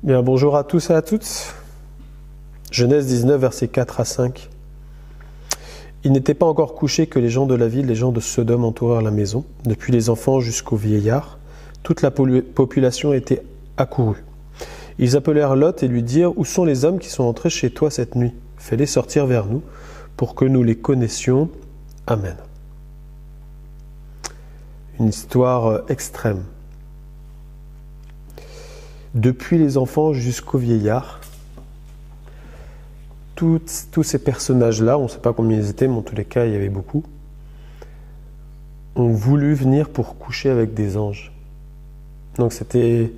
Bien, bonjour à tous et à toutes. Genèse 19, versets 4 à 5. Il n'était pas encore couché que les gens de la ville, les gens de Sodome entourèrent la maison. Depuis les enfants jusqu'aux vieillards, toute la population était accourue. Ils appelèrent Lot et lui dirent « Où sont les hommes qui sont entrés chez toi cette nuit ? Fais-les sortir vers nous, pour que nous les connaissions. Amen. » Une histoire extrême. Depuis les enfants jusqu'aux vieillards, tous ces personnages-là, on ne sait pas combien ils étaient, mais en tous les cas, il y avait beaucoup, ont voulu venir pour coucher avec des anges. Donc c'était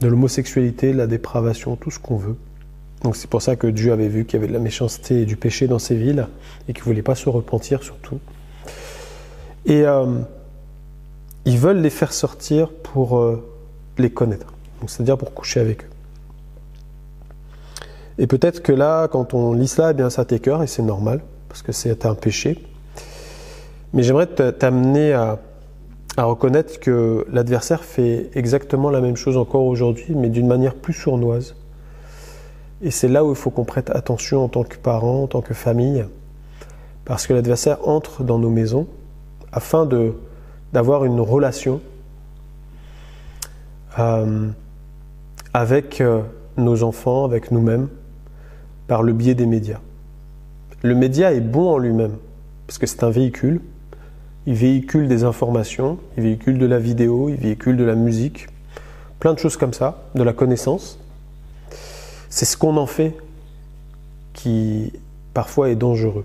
de l'homosexualité, de la dépravation, tout ce qu'on veut. Donc c'est pour ça que Dieu avait vu qu'il y avait de la méchanceté et du péché dans ces villes, et qu'il ne voulait pas se repentir surtout. Et ils veulent les faire sortir pour les connaître, donc c'est-à-dire pour coucher avec eux. Et peut-être que là, quand on lit cela, eh bien ça t'écoeure, et c'est normal, parce que c'est un péché. Mais j'aimerais t'amener à reconnaître que l'adversaire fait exactement la même chose encore aujourd'hui, mais d'une manière plus sournoise. Et c'est là où il faut qu'on prête attention en tant que parents, en tant que famille, parce que l'adversaire entre dans nos maisons afin d'avoir une relation avec nos enfants, avec nous-mêmes, par le biais des médias. Le média est bon en lui-même, parce que c'est un véhicule. Il véhicule des informations, il véhicule de la vidéo, il véhicule de la musique, plein de choses comme ça, de la connaissance. C'est ce qu'on en fait qui, parfois, est dangereux.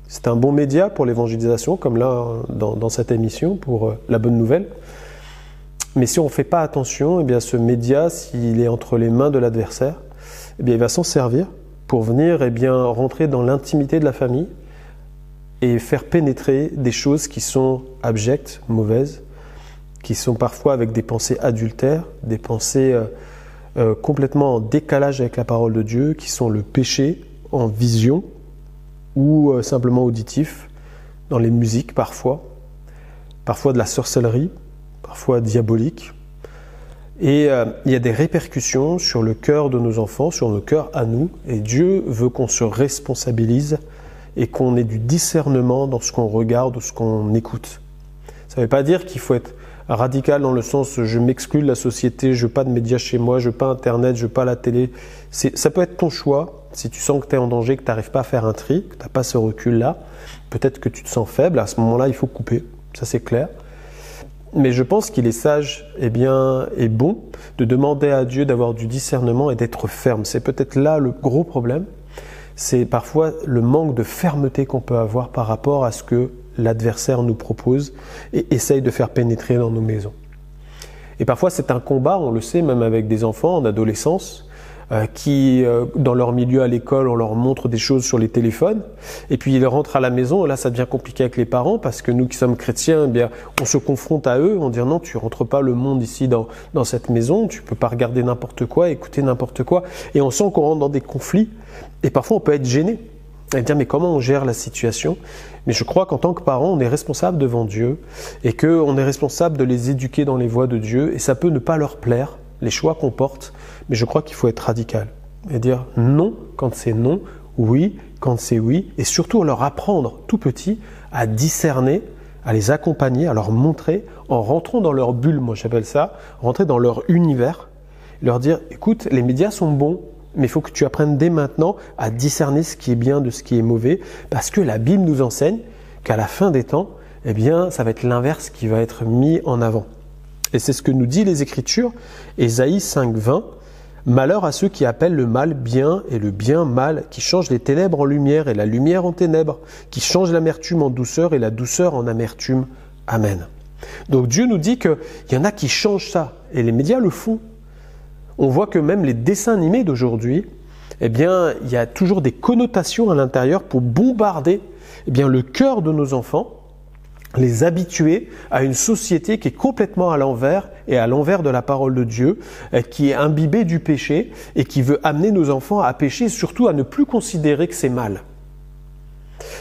C'est un bon média pour l'évangélisation, comme là, dans cette émission, pour la bonne nouvelle. Mais si on ne fait pas attention, eh bien, ce média, s'il est entre les mains de l'adversaire, eh bien, il va s'en servir pour venir rentrer dans l'intimité de la famille et faire pénétrer des choses qui sont abjectes, mauvaises, qui sont parfois avec des pensées adultères, des pensées complètement en décalage avec la parole de Dieu, qui sont le péché en vision ou simplement auditif, dans les musiques parfois de la sorcellerie, parfois diabolique. Et il y a des répercussions sur le cœur de nos enfants, sur nos cœurs à nous, et Dieu veut qu'on se responsabilise et qu'on ait du discernement dans ce qu'on regarde ou ce qu'on écoute. Ça ne veut pas dire qu'il faut être radical dans le sens je m'exclus de la société, je veux pas de médias chez moi, je veux pas Internet, je veux pas la télé. Ça peut être ton choix. Si tu sens que tu es en danger, que tu n'arrives pas à faire un tri, que tu n'as pas ce recul-là, peut-être que tu te sens faible, à ce moment-là, il faut couper. Ça, c'est clair. Mais je pense qu'il est sage et bon de demander à Dieu d'avoir du discernement et d'être ferme. C'est peut-être là le gros problème. C'est parfois le manque de fermeté qu'on peut avoir par rapport à ce que l'adversaire nous propose et essaye de faire pénétrer dans nos maisons. Et parfois c'est un combat, on le sait, même avec des enfants en adolescence, qui, dans leur milieu à l'école, on leur montre des choses sur les téléphones, et puis ils rentrent à la maison, et là ça devient compliqué avec les parents, parce que nous qui sommes chrétiens, eh bien, on se confronte à eux, on dit non, tu rentres pas le monde ici dans cette maison, tu peux pas regarder n'importe quoi, écouter n'importe quoi, et on sent qu'on rentre dans des conflits, et parfois on peut être gêné, et dire mais comment on gère la situation? Mais je crois qu'en tant que parents, on est responsable devant Dieu, et qu'on est responsable de les éduquer dans les voies de Dieu, et ça peut ne pas leur plaire, les choix qu'on porte, mais je crois qu'il faut être radical et dire non quand c'est non, oui quand c'est oui, et surtout leur apprendre tout petit à discerner, à les accompagner, à leur montrer, en rentrant dans leur bulle, moi j'appelle ça, rentrer dans leur univers, leur dire écoute, les médias sont bons, mais il faut que tu apprennes dès maintenant à discerner ce qui est bien de ce qui est mauvais, parce que la Bible nous enseigne qu'à la fin des temps, eh bien, ça va être l'inverse qui va être mis en avant. Et c'est ce que nous dit les Écritures, Ésaïe 5,20. Malheur à ceux qui appellent le mal bien et le bien mal, qui changent les ténèbres en lumière et la lumière en ténèbres, qui changent l'amertume en douceur et la douceur en amertume. Amen. Donc Dieu nous dit qu'il y en a qui changent ça, et les médias le font. On voit que même les dessins animés d'aujourd'hui, eh bien, il y a toujours des connotations à l'intérieur pour bombarder le cœur de nos enfants, les habituer à une société qui est complètement à l'envers et à l'envers de la parole de Dieu, qui est imbibée du péché et qui veut amener nos enfants à pécher, surtout à ne plus considérer que c'est mal.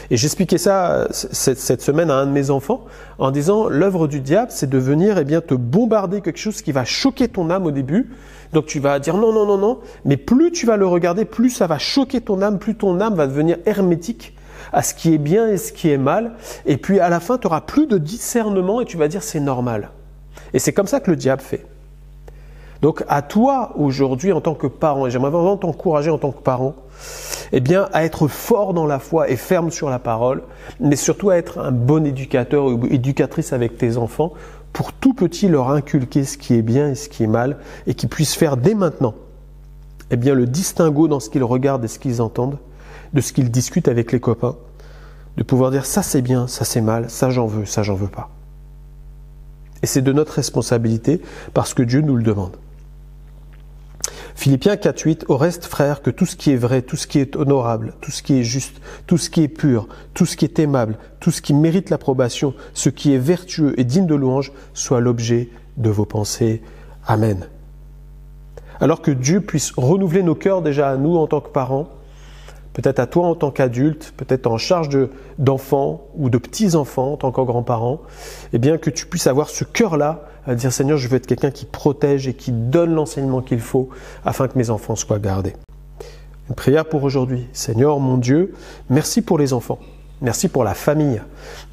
Et j'expliquais ça cette semaine à un de mes enfants en disant l'œuvre du diable, c'est de venir te bombarder quelque chose qui va choquer ton âme au début. Donc tu vas dire non, non, non, non. Mais plus tu vas le regarder, plus ça va choquer ton âme, plus ton âme va devenir hermétique à ce qui est bien et ce qui est mal. Et puis à la fin, tu n'auras plus de discernement et tu vas dire c'est normal. Et c'est comme ça que le diable fait. Donc à toi aujourd'hui en tant que parent, et j'aimerais vraiment t'encourager en tant que parent, à être fort dans la foi et ferme sur la parole, mais surtout à être un bon éducateur ou éducatrice avec tes enfants pour tout petit leur inculquer ce qui est bien et ce qui est mal et qu'ils puissent faire dès maintenant le distinguo dans ce qu'ils regardent et ce qu'ils entendent, de ce qu'ils discutent avec les copains, de pouvoir dire ça c'est bien, ça c'est mal, ça j'en veux pas. Et c'est de notre responsabilité parce que Dieu nous le demande. Philippiens 4.8, au reste, frères, que tout ce qui est vrai, tout ce qui est honorable, tout ce qui est juste, tout ce qui est pur, tout ce qui est aimable, tout ce qui mérite l'approbation, ce qui est vertueux et digne de louange, soit l'objet de vos pensées. Amen. Alors que Dieu puisse renouveler nos cœurs déjà à nous en tant que parents, peut-être à toi en tant qu'adulte, peut-être en charge d'enfants ou de petits-enfants en tant que grands-parents, que tu puisses avoir ce cœur-là à dire Seigneur, je veux être quelqu'un qui protège et qui donne l'enseignement qu'il faut afin que mes enfants soient gardés. Une prière pour aujourd'hui. Seigneur mon Dieu, merci pour les enfants. Merci pour la famille.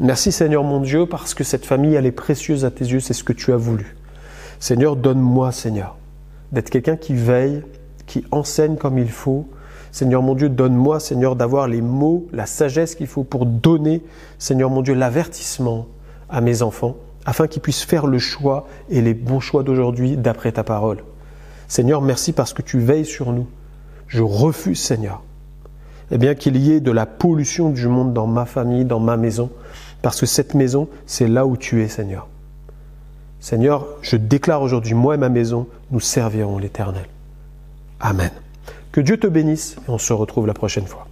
Merci Seigneur mon Dieu parce que cette famille elle est précieuse à tes yeux, c'est ce que tu as voulu. Seigneur, donne-moi Seigneur d'être quelqu'un qui veille, qui enseigne comme il faut. Seigneur mon Dieu, donne-moi, Seigneur, d'avoir les mots, la sagesse qu'il faut pour donner, Seigneur mon Dieu, l'avertissement à mes enfants, afin qu'ils puissent faire le choix et les bons choix d'aujourd'hui d'après ta parole. Seigneur, merci parce que tu veilles sur nous. Je refuse, Seigneur, qu'il y ait de la pollution du monde dans ma famille, dans ma maison, parce que cette maison, c'est là où tu es, Seigneur. Seigneur, je déclare aujourd'hui, moi et ma maison, nous servirons l'Éternel. Amen. Que Dieu te bénisse et on se retrouve la prochaine fois.